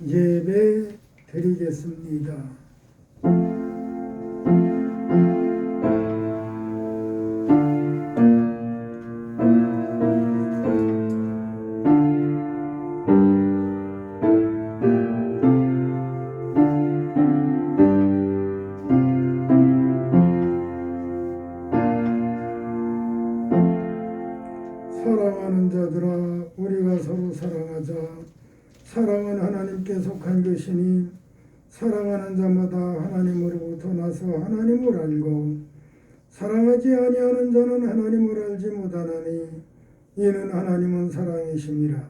예배 드리겠습니다. 사랑하는 자들아, 우리가 서로 사랑하자. 사랑은 하나님께 속한 것이니 사랑하는 자마다 하나님으로부터 나서 하나님을 알고 사랑하지 아니하는 자는 하나님을 알지 못하나니 이는 하나님은 사랑이심이라.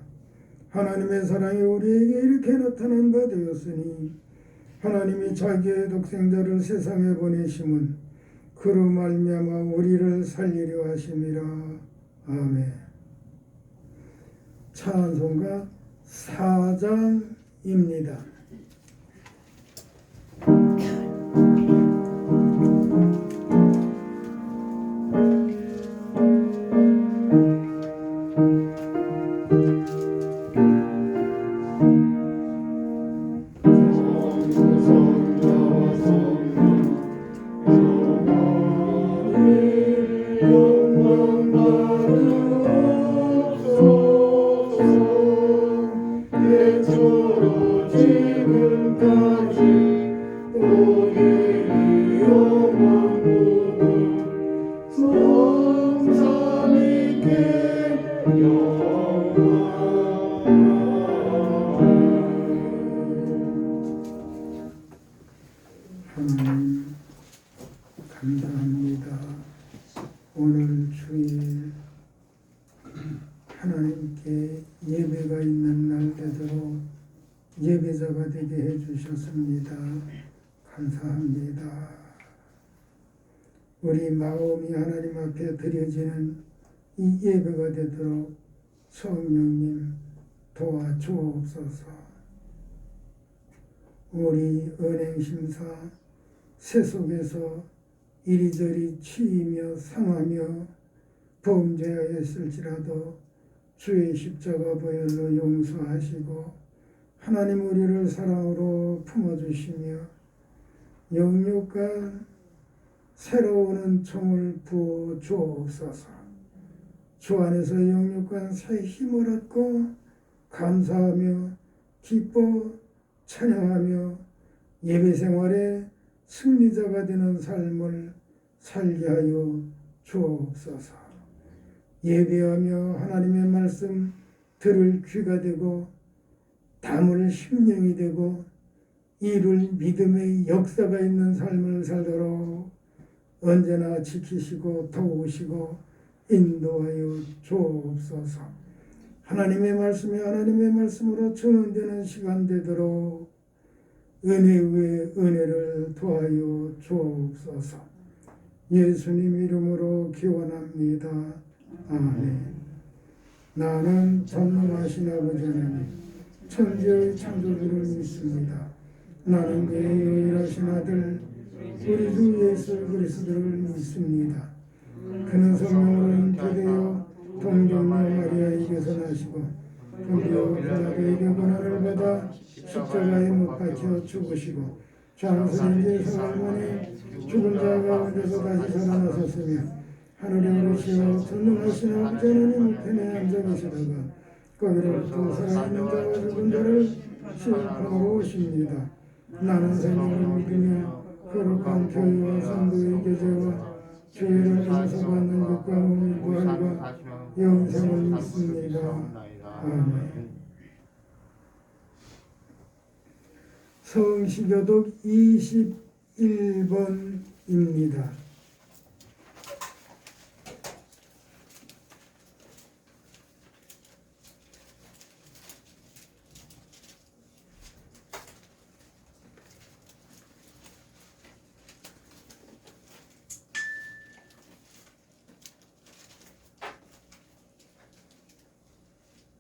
하나님의 사랑이 우리에게 이렇게 나타난 바 되었으니 하나님이 자기의 독생자를 세상에 보내심은 그로 말미암아 우리를 살리려 하심이라. 아멘. 찬송가 4장입니다. 하나님 감사합니다. 오늘 주일 하나님께 예배가 있는 날 되도록 예배자가 되게 해주셨습니다. 감사합니다. 우리 마음이 하나님 앞에 드려지는 이 예배가 되도록 성령님 도와주옵소서. 우리 은행심사 세속에서 이리저리 치이며 상하며 범죄하였을지라도 주의 십자가 보혈로 용서하시고 하나님 우리를 사랑으로 품어주시며 영육간 새로운 총을 부어 주옵소서. 주 안에서 영육간 새 힘을 얻고 감사하며 기뻐 찬양하며 예배 생활에 승리자가 되는 삶을 살게 하여 주옵소서. 예배하며 하나님의 말씀 들을 귀가 되고 담을 심령이 되고 이룰 믿음의 역사가 있는 삶을 살도록 언제나 지키시고 도우시고 인도하여 주옵소서. 하나님의 말씀이 하나님의 말씀으로 전언되는 시간 되도록 은혜 위에 은혜를 더하여 주옵소서. 예수님 이름으로 기원합니다. 아멘. 나는 전능하신 아버지 하나님 천지의 창조주를 믿습니다. 나는 그의 유일하신 아들 우리 주 예수 그리스도를 믿습니다. 그는 성령으로 잉태되어 동정녀 마리아에게서 나시고 본디오 빌라도에게 고난을 받아 십자가에 못 박혀 죽으시고 장사인지 사흘 만에 죽은 자 가운데서 다시 살아나셨으며 하늘에 오르시어 전능하신 아버지 하나님 우편에 앉아 계시다가 거기로부터 살아있는 자와 죽은 자를 심판하러 오십니다. 나는 생명을 믿으며 거룩한 교회와 성도의 교제와 죄를 용서받는 것과 몸의 부활과 영생을 믿습니다. 아멘. 성시교독 21번입니다.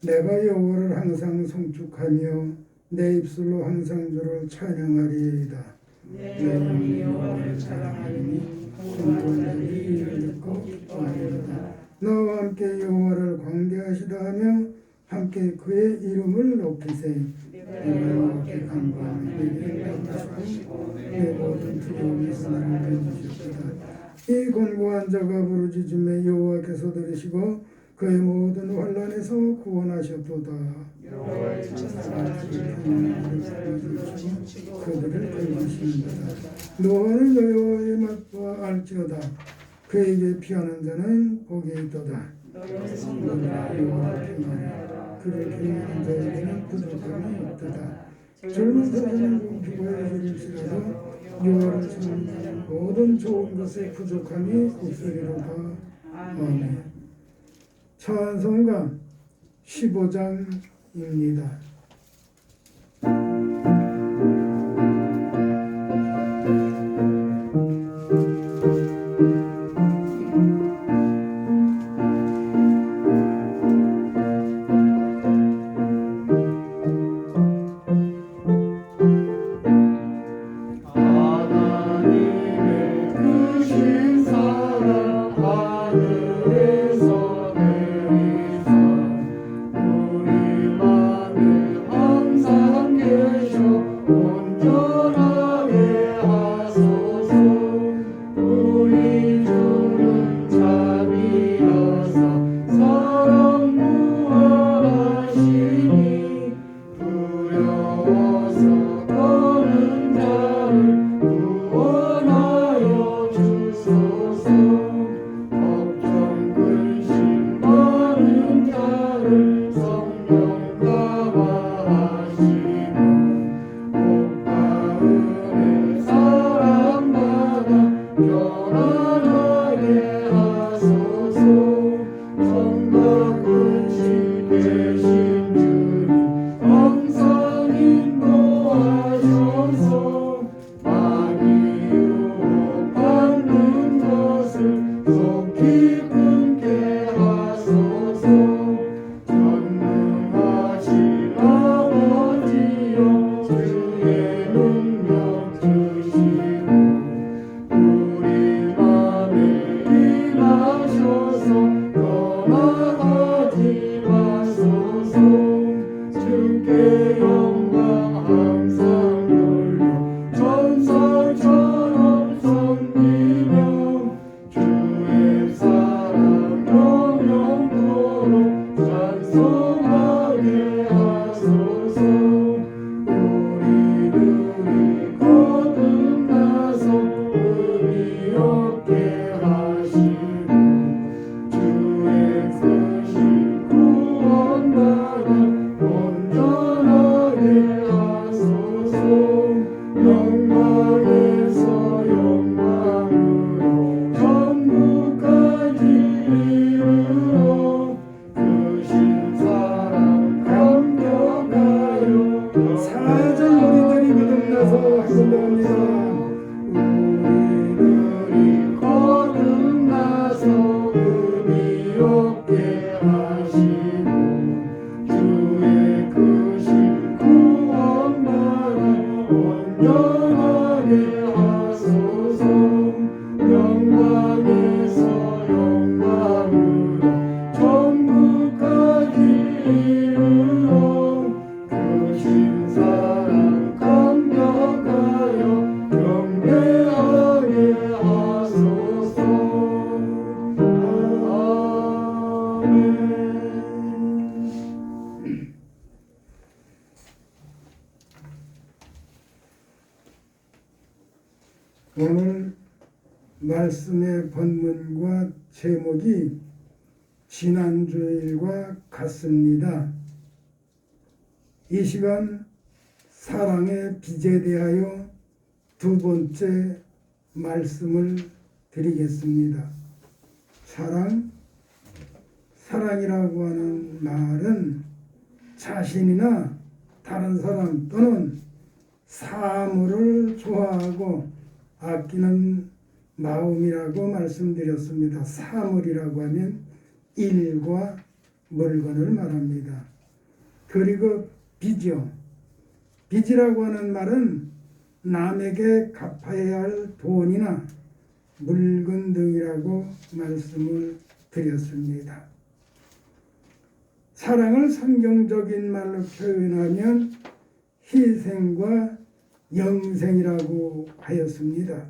내가 여호와를 항상 송축하며 내 입술로 항상 주를 찬양하리이다. 내 영이 여호와를 사랑하리니 공고자들이 이를 듣고 기뻐하리로다. 나와 함께 여호와를 광대하시다 하며 함께 그의 이름을 높이세. 내가 여호와께 간구하며 내게 응답하시고 내 모든 두려움에서 나를 건지셨도다. 이 곤고한 자가 부르짖음에 여호와께서 들으시고 그의 모든 환난에서 구원하셨도다. 여호와의 천사가 주를 지키고 그들을 건지시는도다. 노아는 여호와의 맛과 알지어다. 그에게 피하는 자는 복이 있도다. 너희 성도들아 여호와를 경외하라. 그를 경외하는 자에게는 부족함이 없도다. 젊은 사자는 굶기고 해질일지라도 여호와를 찾는 모든 좋은 것에 부족함이 없으리로다. 아멘. 찬송가 15장입니다. 오늘 말씀의 본문과 제목이 지난주일과 같습니다. 이 시간 사랑의 빚에 대하여 두 번째 말씀을 드리겠습니다. 사랑이라고 하는 말은 자신이나 다른 사람 또는 사물을 좋아하고 아끼는 마음이라고 말씀드렸습니다. 사물이라고 하면 일과 물건을 말합니다. 그리고 빚이요. 빚이라고 하는 말은 남에게 갚아야 할 돈이나 물건 등이라고 말씀을 드렸습니다. 사랑을 성경적인 말로 표현하면 희생과 영생이라고 하였습니다.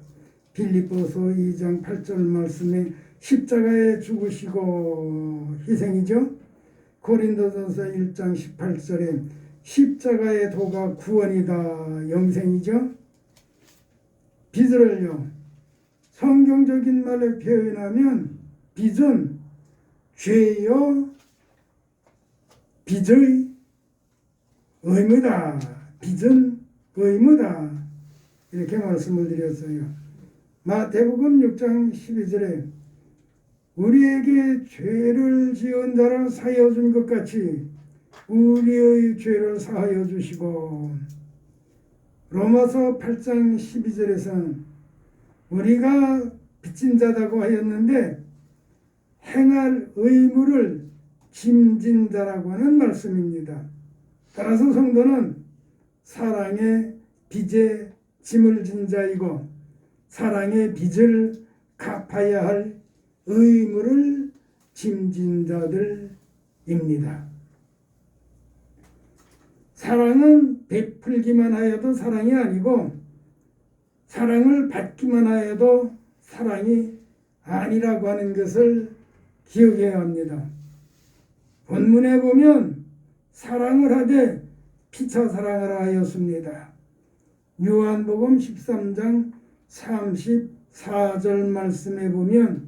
빌립보서 2장 8절 말씀에 십자가에 죽으시고 희생이죠. 고린도전서 1장 18절에 십자가의 도가 구원이다 영생이죠. 빚을요 성경적인 말로 표현하면 빚은 죄요 빚의 의무다. 빚은 의무다. 이렇게 말씀을 드렸어요. 마태복음 6장 12절에 우리에게 죄를 지은 자를 사하여 준 것 같이 우리의 죄를 사하여 주시고, 로마서 8장 12절에서는 우리가 빚진 자라고 하였는데 행할 의무를 짐진 자라고 하는 말씀입니다. 따라서 성도는 사랑의 빚에 짐을 진 자이고 사랑의 빚을 갚아야 할 의무를 짐진 자들입니다. 사랑은 베풀기만 하여도 사랑이 아니고 사랑을 받기만 하여도 사랑이 아니라고 하는 것을 기억해야 합니다. 본문에 보면 사랑을 하되 피차 사랑하라 하였습니다. 요한복음 13장 34절 말씀에 보면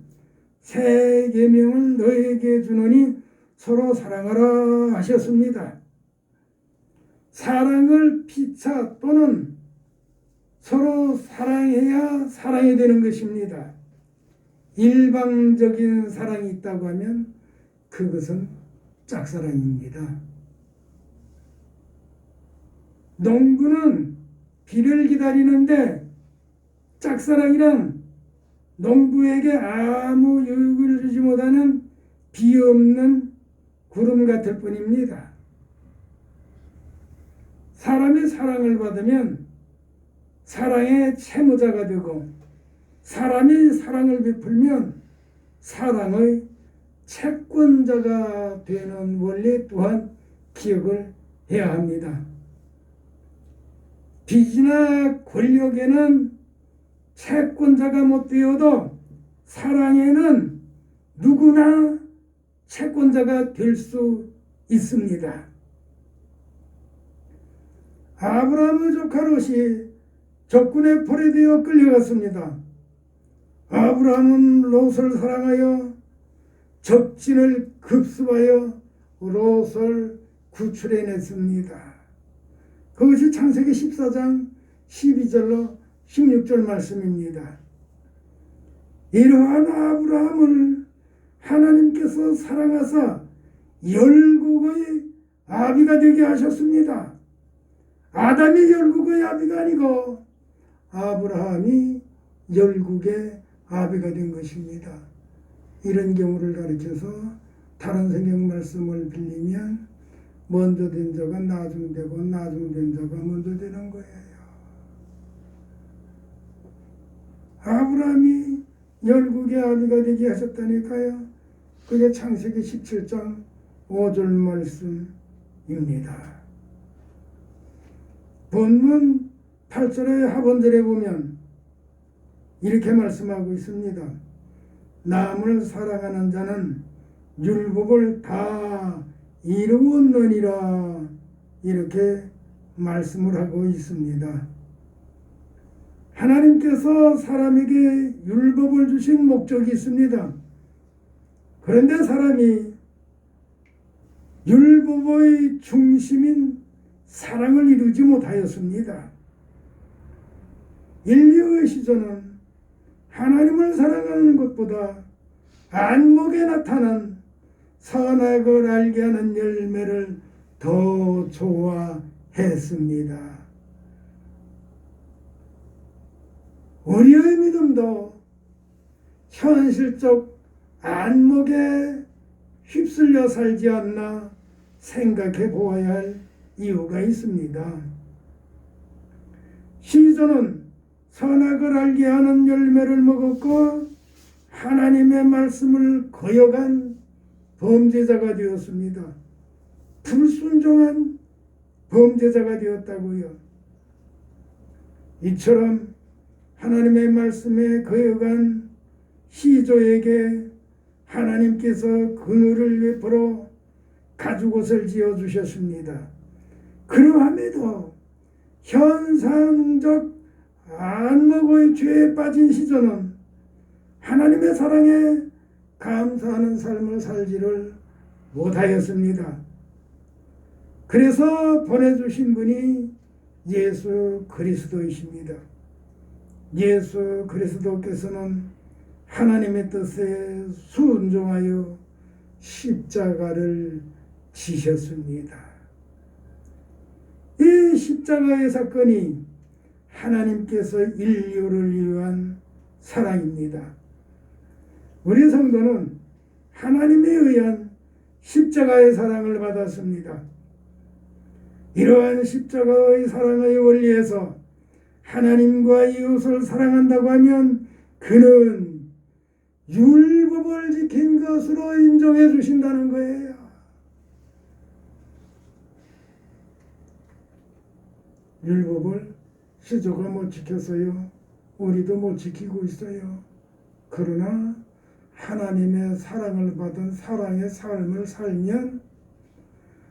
새 계명을 너에게 주노니 서로 사랑하라 하셨습니다. 사랑을 피차 또는 서로 사랑해야 사랑이 되는 것입니다. 일방적인 사랑이 있다고 하면 그것은 짝사랑입니다. 농부는 비를 기다리는데 짝사랑이란 농부에게 아무 유익을 주지 못하는 비 없는 구름 같을 뿐입니다. 사람이 사랑을 받으면 사랑의 채무자가 되고 사람이 사랑을 베풀면 사랑의 채권자가 되는 원리 또한 기억을 해야 합니다. 빚이나 권력에는 채권자가 못 되어도 사랑에는 누구나 채권자가 될 수 있습니다. 아브라함의 조카 롯이 적군의 포로에 되어 끌려갔습니다. 아브라함은 롯을 사랑하여 적진을 급습하여 롯을 구출해냈습니다. 그것이 창세기 14장 12절로 16절 말씀입니다. 이러한 아브라함을 하나님께서 사랑하사 열국의 아비가 되게 하셨습니다. 아담이 열국의 아비가 아니고 아브라함이 열국의 아비가 된 것입니다. 이런 경우를 가르쳐서 다른 성경 말씀을 빌리면 먼저 된 자가 나중되고 나중된 자가 먼저 되는 거예요. 아브라함이 열국의 아비가 되게 하셨다니까요. 그게 창세기 17장 5절 말씀입니다. 본문 8절의 하반절에 보면 이렇게 말씀하고 있습니다. 남을 사랑하는 자는 율법을 다 이루었느니라 이렇게 말씀을 하고 있습니다. 하나님께서 사람에게 율법을 주신 목적이 있습니다. 그런데 사람이 율법의 중심인 사랑을 이루지 못하였습니다. 인류의 시조는 하나님을 사랑하는 것보다 안목에 나타난 선악을 알게 하는 열매를 더 좋아했습니다. 우리의 믿음도 현실적 안목에 휩쓸려 살지 않나 생각해 보아야 할 이유가 있습니다. 시조는 선악을 알게 하는 열매를 먹었고 하나님의 말씀을 거역한 범죄자가 되었습니다. 불순종한 범죄자가 되었다고요. 이처럼 하나님의 말씀에 거여간 시조에게 하나님께서 그늘을 베풀어 가죽옷을 지어주셨습니다. 그러함에도 현상적 안목의 죄에 빠진 시조는 하나님의 사랑에 감사하는 삶을 살지를 못하였습니다. 그래서 보내주신 분이 예수 그리스도이십니다. 예수 그리스도께서는 하나님의 뜻에 순종하여 십자가를 지셨습니다. 이 십자가의 사건이 하나님께서 인류를 위한 사랑입니다. 우리 성도는 하나님에 의한 십자가의 사랑을 받았습니다. 이러한 십자가의 사랑의 원리에서 하나님과 이웃을 사랑한다고 하면 그는 율법을 지킨 것으로 인정해 주신다는 거예요. 율법을 시조가 못 지켰어요. 우리도 못 지키고 있어요. 그러나 하나님의 사랑을 받은 사랑의 삶을 살면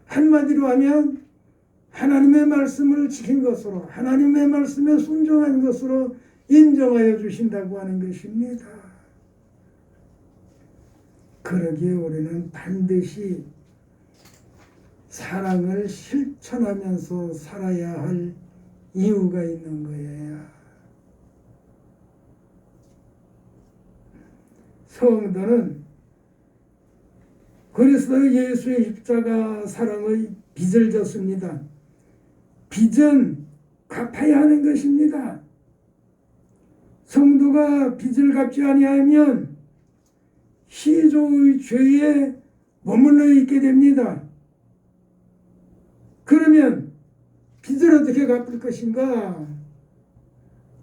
한마디로 하면 하나님의 말씀을 지킨 것으로 하나님의 말씀에 순종한 것으로 인정하여 주신다고 하는 것입니다. 그러기에 우리는 반드시 사랑을 실천하면서 살아야 할 이유가 있는 거예요. 성도는 그리스도 예수의 십자가 사랑의 빚을 졌습니다. 빚은 갚아야 하는 것입니다. 성도가 빚을 갚지 아니하면 시조의 죄에 머물러 있게 됩니다. 그러면 빚을 어떻게 갚을 것인가?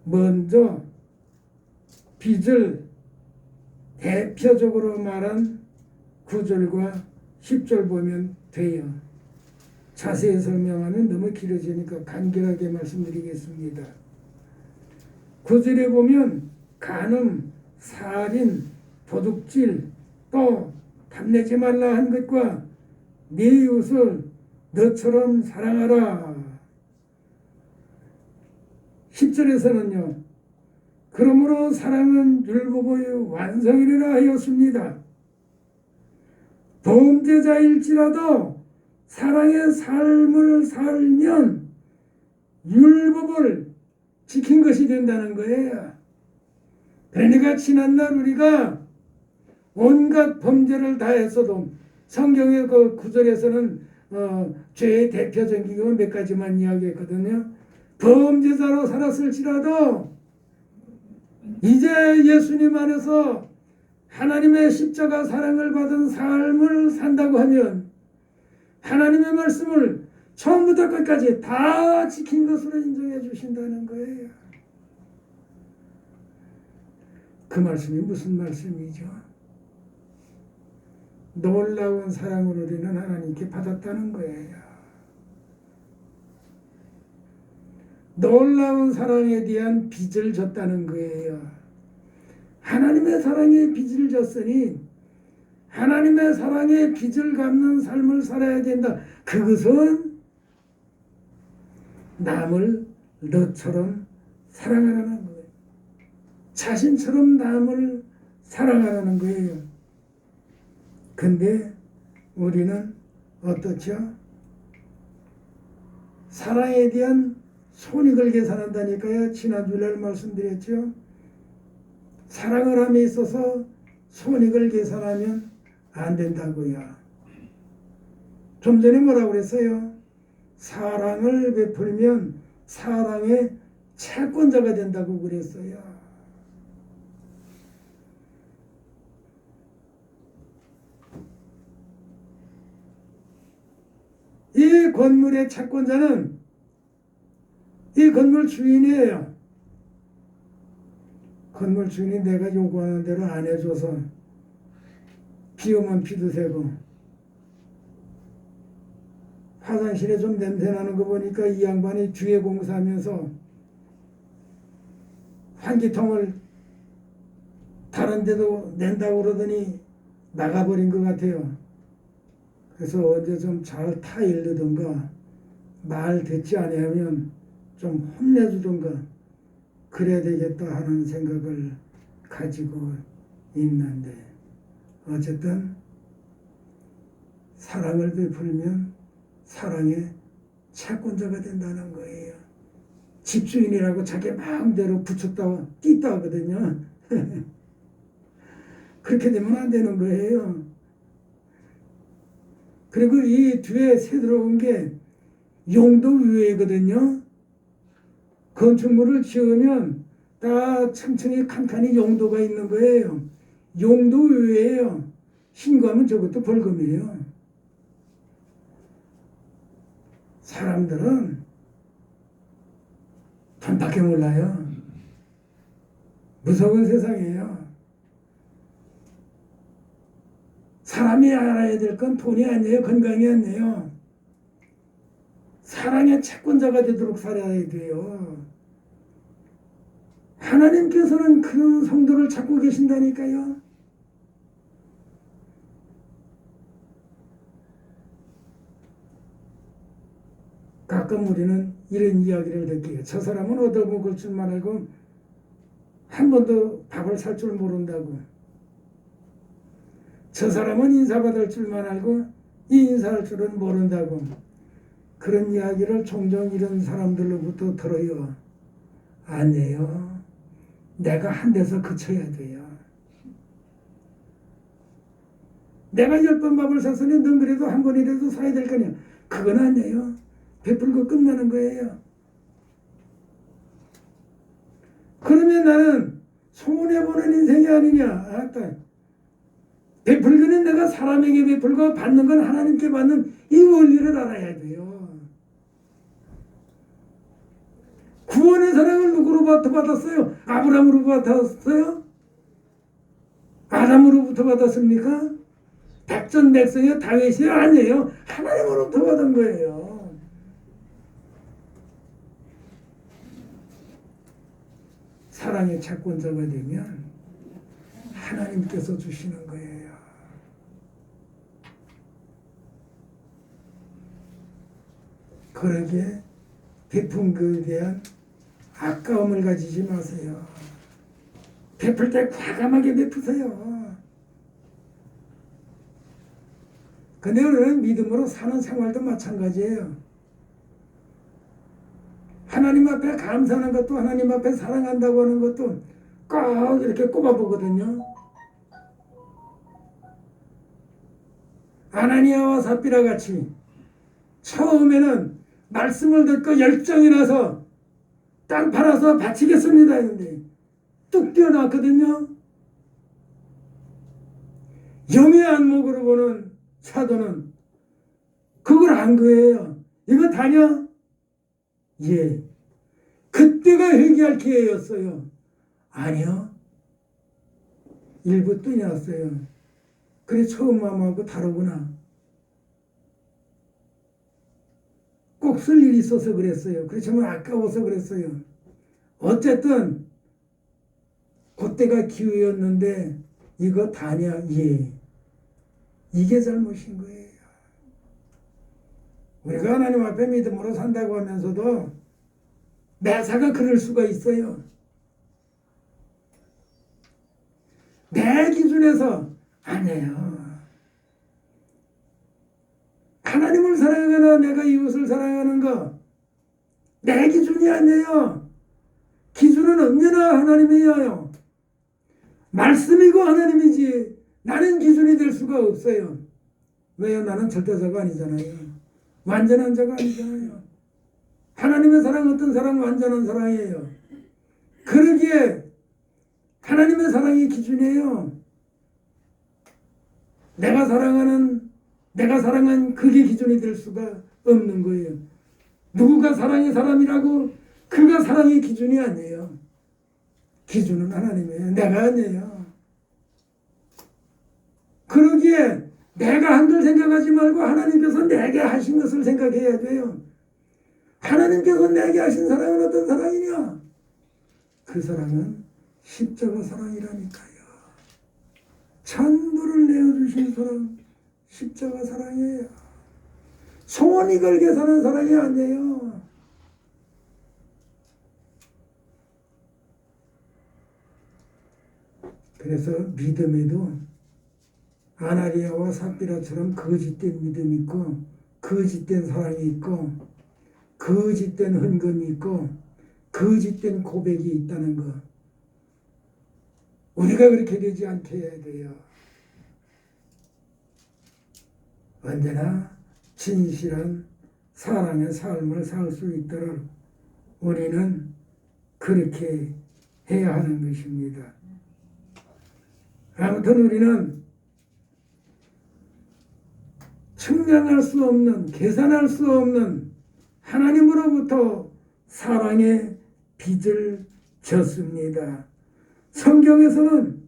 먼저 빚을 대표적으로 말한 9절과 10절 보면 돼요. 자세히 설명하면 너무 길어지니까 간결하게 말씀드리겠습니다. 9절에 보면 간음, 살인, 도둑질, 또 탐내지 말라 한 것과 네 이웃을 너처럼 사랑하라. 10절에서는요. 그러므로 사랑은 율법의 완성이라 하였습니다. 범죄자일지라도 사랑의 삶을 살면 율법을 지킨 것이 된다는 거예요. 그러니까 지난날 우리가 온갖 범죄를 다 했어도 성경의 그 구절에서는 죄의 대표적인 거 몇 가지만 이야기했거든요. 범죄자로 살았을지라도 이제 예수님 안에서 하나님의 십자가 사랑을 받은 삶을 산다고 하면 하나님의 말씀을 처음부터 끝까지 다 지킨 것으로 인정해 주신다는 거예요. 그 말씀이 무슨 말씀이죠? 놀라운 사랑을 우리는 하나님께 받았다는 거예요. 놀라운 사랑에 대한 빚을 졌다는 거예요. 하나님의 사랑에 빚을 졌으니 하나님의 사랑에 빚을 갚는 삶을 살아야 된다. 그것은 남을 너처럼 사랑하라는 거예요. 자신처럼 남을 사랑하라는 거예요. 근데 우리는 어떻죠? 사랑에 대한 손익을 계산한다니까요. 지난주에 말씀드렸죠. 사랑을 함에 있어서 손익을 계산하면 안 된다고요. 좀 전에 뭐라고 그랬어요? 사랑을 베풀면 사랑의 채권자가 된다고 그랬어요. 이 건물의 채권자는 이 건물 주인이에요. 건물 주인이 내가 요구하는 대로 안 해줘서 비 오면 비도 새고 화장실에 좀 냄새 나는 거 보니까 이 양반이 주해 공사하면서 환기통을 다른 데도 낸다고 그러더니 나가버린 것 같아요. 그래서 언제 좀 잘 타일르던가 말 듣지 아니하면 좀 혼내주던가 그래야 되겠다 하는 생각을 가지고 있는데, 어쨌든 사랑을 베풀면 사랑의 채권자가 된다는 거예요. 집주인이라고 자기 마음대로 붙였다 띄다 하거든요. 그렇게 되면 안 되는 거예요. 그리고 이 뒤에 새 들어온 게 용도위에거든요. 건축물을 지으면 다 층층이 칸칸이 용도가 있는 거예요. 용도위에요. 신고하면 저것도 벌금이에요. 사람들은 돈밖에 몰라요. 무서운 세상이에요. 사람이 알아야 될 건 돈이 아니에요. 건강이 아니에요. 사랑의 채권자가 되도록 살아야 돼요. 하나님께서는 그런 성도를 찾고 계신다니까요. 가끔 우리는 이런 이야기를 듣기에 저 사람은 얻어먹을 줄만 알고 한 번도 밥을 살 줄 모른다고. 저 사람은 인사받을 줄만 알고 이 인사할 줄은 모른다고. 그런 이야기를 종종 이런 사람들로부터 들어요. 아니에요. 내가 한 데서 그쳐야 돼요. 내가 10번 밥을 샀으니 넌 그래도 한 번이라도 사야 될 거냐. 그건 아니에요. 베풀고 끝나는 거예요. 그러면 나는 손해보는 인생이 아니냐. 아따. 베풀기는 내가 사람에게 베풀고 받는 건 하나님께 받는 이 원리를 알아야 돼요. 구원의 사랑을 누구로부터 받았어요? 아브라함으로부터 받았어요? 아담으로부터 받았습니까? 백전백성이요? 다윗이요? 아니에요. 하나님으로부터 받은 거예요. 사랑의 채권자가 되면 하나님께서 주시는 거예요. 그러기에 베푼 것에 대한 아까움을 가지지 마세요. 베풀 때 과감하게 베푸세요. 근데 우리는 믿음으로 사는 생활도 마찬가지예요. 하나님 앞에 감사하는 것도 하나님 앞에 사랑한다고 하는 것도 꼭 이렇게 꼽아보거든요. 아나니아와 삽비라 같이 처음에는 말씀을 듣고 열정이 나서 땅 팔아서 바치겠습니다 했는데 뚝 뛰어났거든요. 영의 안목으로 보는 사도는 그걸 안 거예요. 이거 다냐? 예. 그때가 회개할 기회였어요. 아니요. 일부 뛰어났어요. 그래 처음 마음하고 다르구나. 꼭 쓸 일이 있어서 그랬어요. 그렇지만 아까워서 그랬어요. 어쨌든 그때가 기회였는데 이거 다냐? 예. 이게 잘못인 거예요. 우리가 하나님 앞에 믿음으로 산다고 하면서도 매사가 그럴 수가 있어요. 내 기준에서 아니에요. 하나님을 사랑하거나 내가 이웃을 사랑하는 거 내 기준이 아니에요. 기준은 언제나 하나님이에요. 말씀이고 하나님이지 나는 기준이 될 수가 없어요. 왜요? 나는 절대자가 아니잖아요. 완전한 자가 아니잖아요. 하나님의 사랑 어떤 사랑 완전한 사랑이에요. 그러기에 하나님의 사랑이 기준이에요. 내가 사랑한 그게 기준이 될 수가 없는 거예요. 누구가 사랑의 사람이라고 그가 사랑의 기준이 아니에요. 기준은 하나님이에요. 내가 아니에요. 그러기에 내가 한 걸 생각하지 말고 하나님께서 내게 하신 것을 생각해야 돼요. 하나님께서 내게 하신 사랑은 어떤 사랑이냐? 그 사랑은 십자가 사랑이라니까요. 전부를 내어주신 사랑, 십자가 사랑이에요. 소원이 걸게 사는 사랑이 아니에요. 그래서 믿음에도 아나니아와 삽비라처럼 거짓된 믿음이 있고, 거짓된 사랑이 있고, 거짓된 헌금이 있고, 거짓된 고백이 있다는 것. 우리가 그렇게 되지 않게 해야 돼요. 언제나 진실한 사랑의 삶을 살 수 있도록 우리는 그렇게 해야 하는 것입니다. 아무튼 우리는 측량할 수 없는, 계산할 수 없는 하나님으로부터 사랑의 빚을 졌습니다. 성경에서는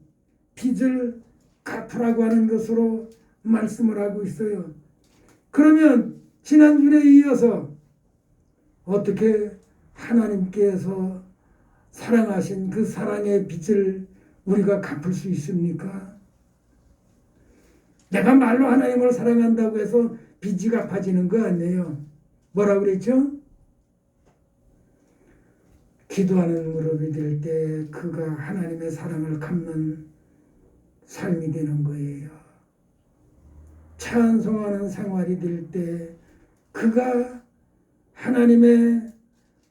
빚을 갚으라고 하는 것으로 말씀을 하고 있어요. 그러면 지난주에 이어서 어떻게 하나님께서 사랑하신 그 사랑의 빚을 우리가 갚을 수 있습니까? 내가 말로 하나님을 사랑한다고 해서 빚이 갚아지는 거 아니에요. 뭐라고 그랬죠? 기도하는 무릎이 될 때 그가 하나님의 사랑을 갚는 삶이 되는 거예요. 찬송하는 생활이 될 때 그가 하나님의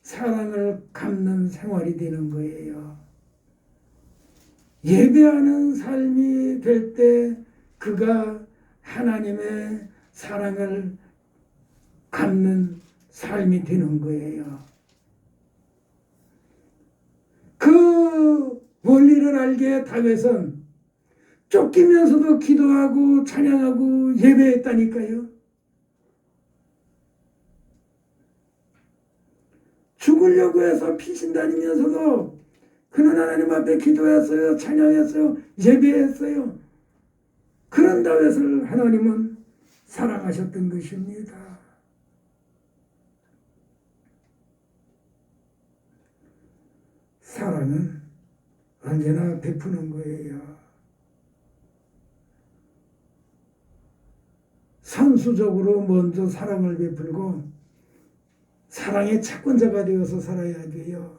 사랑을 갚는 생활이 되는 거예요. 예배하는 삶이 될 때 그가 하나님의 사랑을 갚는 삶이 되는 거예요. 그 원리를 알게 다윗은 쫓기면서도 기도하고 찬양하고 예배했다니까요. 죽으려고 해서 피신 다니면서도 그는 하나님 앞에 기도했어요. 찬양했어요. 예배했어요. 그런 다윗을 하나님은 사랑하셨던 것입니다. 사랑은 언제나 베푸는 거예요. 선수적으로 먼저 사랑을 베풀고 사랑의 채권자가 되어서 살아야 돼요.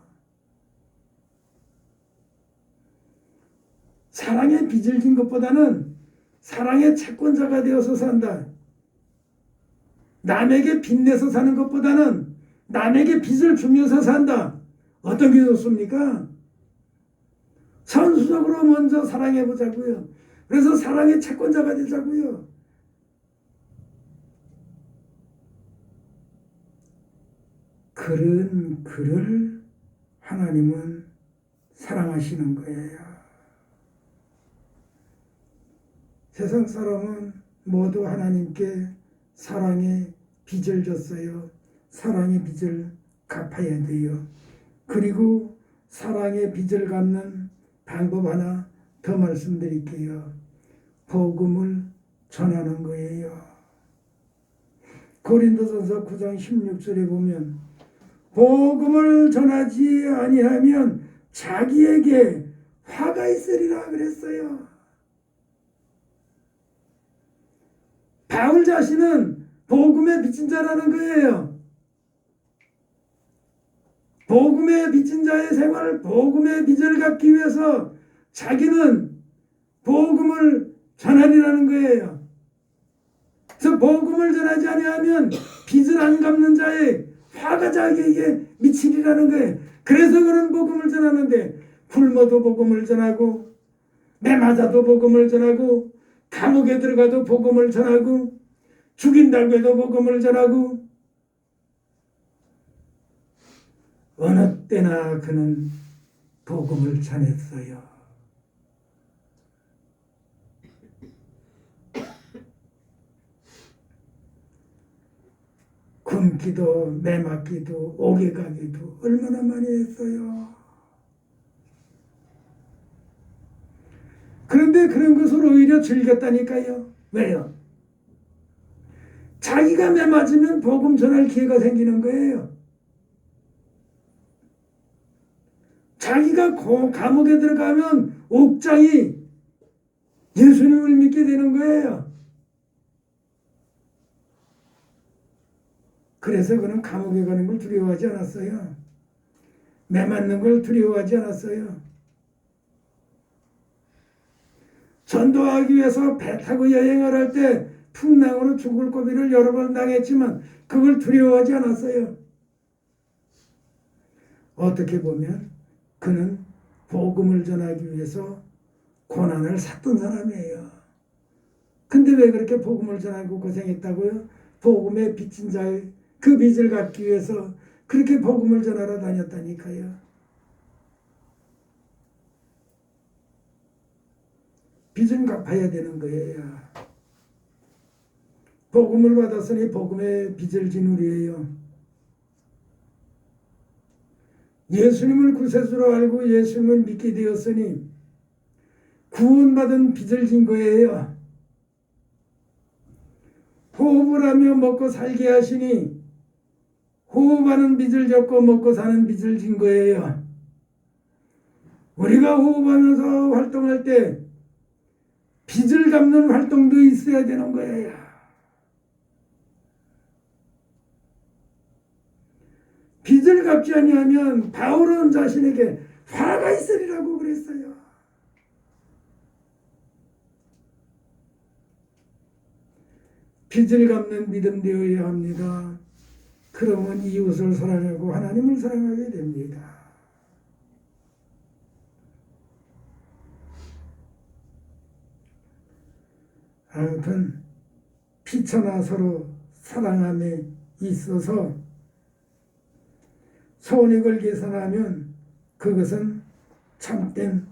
사랑의 빚을 진 것보다는 사랑의 채권자가 되어서 산다. 남에게 빚내서 사는 것보다는 남에게 빚을 주면서 산다. 어떤 게 좋습니까? 선수적으로 먼저 사랑해보자고요. 그래서 사랑의 채권자가 되자고요. 그런 그를 하나님은 사랑하시는 거예요. 세상 사람은 모두 하나님께 사랑의 빚을 졌어요. 사랑의 빚을 갚아야 돼요. 그리고 사랑의 빚을 갚는 방법 하나 더 말씀드릴게요. 복음을 전하는 거예요. 고린도전서 9장 16절에 보면 복음을 전하지 아니하면 자기에게 화가 있으리라 그랬어요. 바울 자신은 복음의 빚진 자라는 거예요. 복음의 빚진 자의 생활을, 복음의 빚을 갚기 위해서 자기는 복음을 전하리라는 거예요. 그래서 복음을 전하지 아니하면 빚을 안 갚는 자의 화가 자기에게 미치리라는 거예요. 그래서 그는 복음을 전하는데 굶어도 복음을 전하고 매맞아도 복음을 전하고 감옥에 들어가도 복음을 전하고 죽인다고 해도 복음을 전하고 어느 때나 그는 복음을 전했어요. 굶기도 매맞기도 옥에 가기도 얼마나 많이 했어요. 그런데 그런 것을 오히려 즐겼다니까요. 왜요? 자기가 매 맞으면 복음 전할 기회가 생기는 거예요. 자기가 감옥에 들어가면 옥장이 예수님을 믿게 되는 거예요. 그래서 그는 감옥에 가는 걸 두려워하지 않았어요. 매 맞는 걸 두려워하지 않았어요. 전도하기 위해서 배 타고 여행을 할 때 풍랑으로 죽을 고비를 여러 번 당했지만 그걸 두려워하지 않았어요. 어떻게 보면 그는 복음을 전하기 위해서 고난을 샀던 사람이에요. 근데 왜 그렇게 복음을 전하고 고생했다고요? 복음의 빚진 자의 그 빚을 갚기 위해서 그렇게 복음을 전하러 다녔다니까요. 빚은 갚아야 되는 거예요. 복음을 받았으니 복음의 빚을 진 우리예요. 예수님을 구세주로 알고 예수님을 믿게 되었으니 구원받은 빚을 진 거예요. 호흡을 하며 먹고 살게 하시니 호흡하는 빚을 졌고 먹고 사는 빚을 진 거예요. 우리가 호흡하면서 활동할 때 빚을 갚는 활동도 있어야 되는 거예요. 빚을 갚지 아니하면 바울은 자신에게 화가 있으리라고 그랬어요. 빚을 갚는 믿음 되어야 합니다. 그러면 이웃을 사랑하고 하나님을 사랑하게 됩니다. 아무튼 피처나 서로 사랑함에 있어서 손익을 계산하면 그것은 참된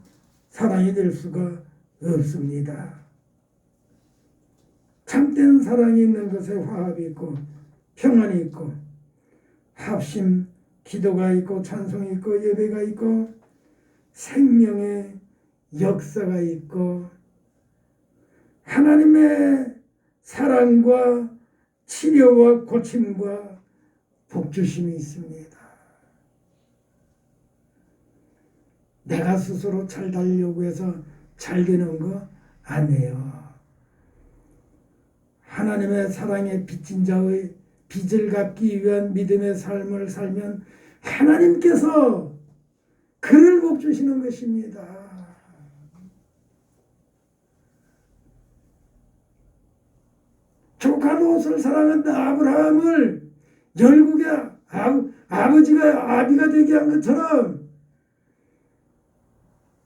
사랑이 될 수가 없습니다. 참된 사랑이 있는 것에 화합이 있고 평안이 있고 합심, 기도가 있고 찬송이 있고 예배가 있고 생명의 역사가 있고 하나님의 사랑과 치료와 고침과 복주심이 있습니다. 내가 스스로 잘 되려고 해서 잘 되는 거 아니에요. 하나님의 사랑에 빚진 자의 빚을 갚기 위한 믿음의 삶을 살면 하나님께서 그를 복주시는 것입니다. 조카 롯을 사랑한다 아브라함을 열국의 아버지가 아비가 되게 한 것처럼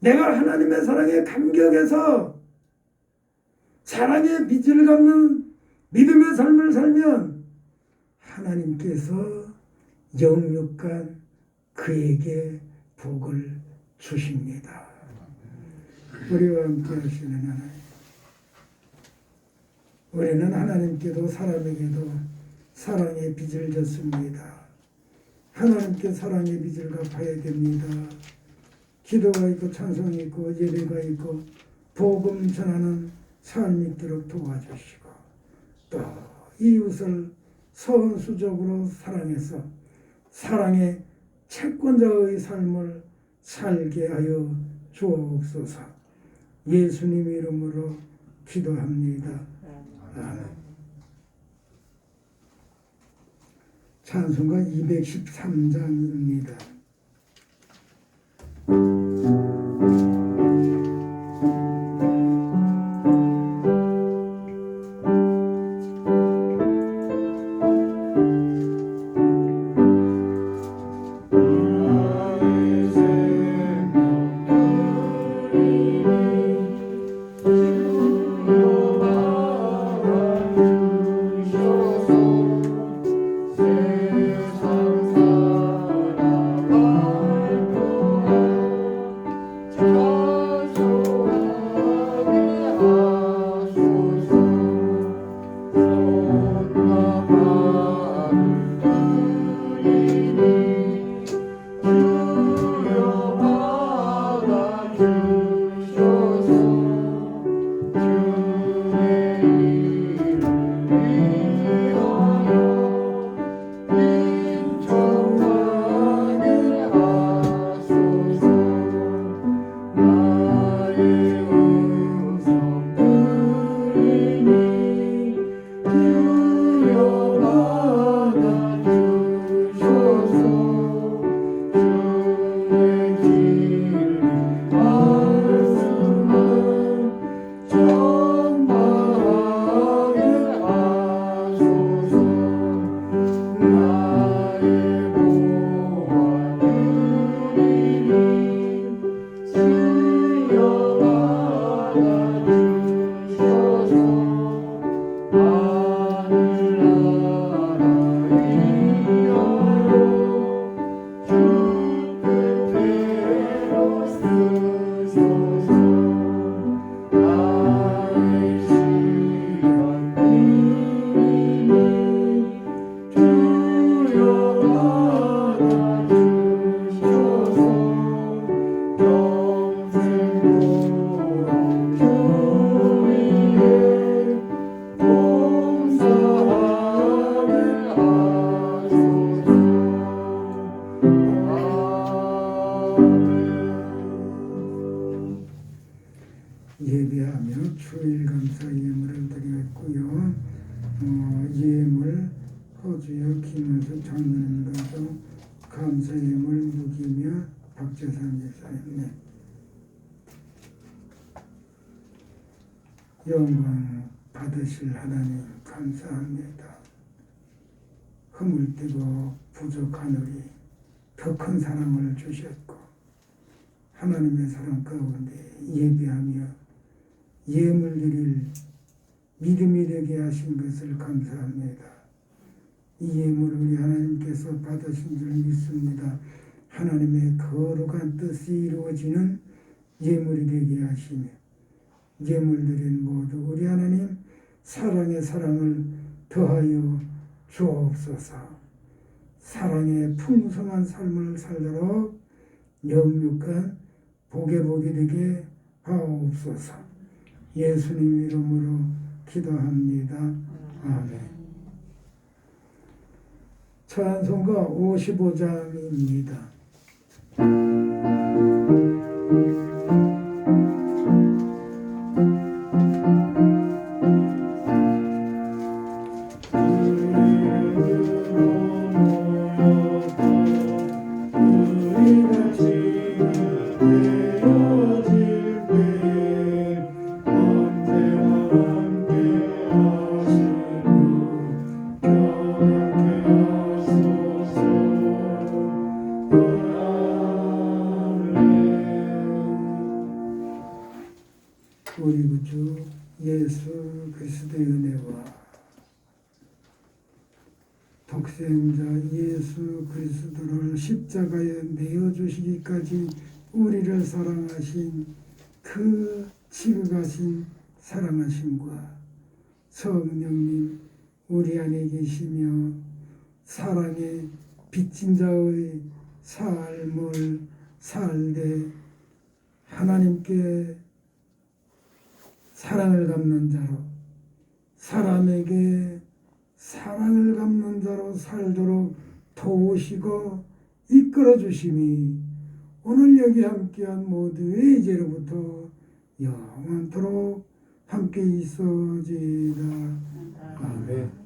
내가 하나님의 사랑에 감격해서 사랑의 빚을 갚는 믿음의 삶을 살면 하나님께서 영육간 그에게 복을 주십니다. 우리와 함께 하시는 하나님, 우리는 하나님께도 사람에게도 사랑의 빚을 졌습니다. 하나님께 사랑의 빚을 갚아야 됩니다. 기도가 있고 찬송이 있고 예배가 있고 복음 전하는 삶이 있도록 도와주시고 또 이웃을 선수적으로 사랑해서 사랑의 채권자의 삶을 살게 하여 주옵소서. 예수님 이름으로 기도합니다. 아멘. 찬송가 213장입니다. 주일 감사 예물을 드렸고요. 예물 호주여 김은숙 장로님과도 감사 예물 묵이며 박재산 집사님 영광 받으실 하나님 감사합니다. 허물되고 부족한 우리 더 큰 사랑을 주셨고 하나님의 사랑 가운데 예비하며 예물 드릴 믿음이 되게 하신 것을 감사합니다. 이 예물을 우리 하나님께서 받으신 줄 믿습니다. 하나님의 거룩한 뜻이 이루어지는 예물이 되게 하시며 예물 드린 모두 우리 하나님 사랑의 사랑을 더하여 주옵소서. 사랑의 풍성한 삶을 살도록 영육간 복의 복이 되게 하옵소서. 예수님 이름으로 기도합니다. 아멘. 찬송가 55장입니다. 우리 구주 예수 그리스도의 은혜와 독생자 예수 그리스도를 십자가에 내어주시기까지 우리를 사랑하신 그 지극하신 사랑하심과 성령님 우리 안에 계시며 사랑의 빚진 자의 삶을 살되 하나님께 사랑을 갚는 자로 사람에게 사랑을 갚는 자로 살도록 도우시고 이끌어 주심이 오늘 여기 함께한 모두의 이제로부터 영원토록 함께 있어지이다. 아멘.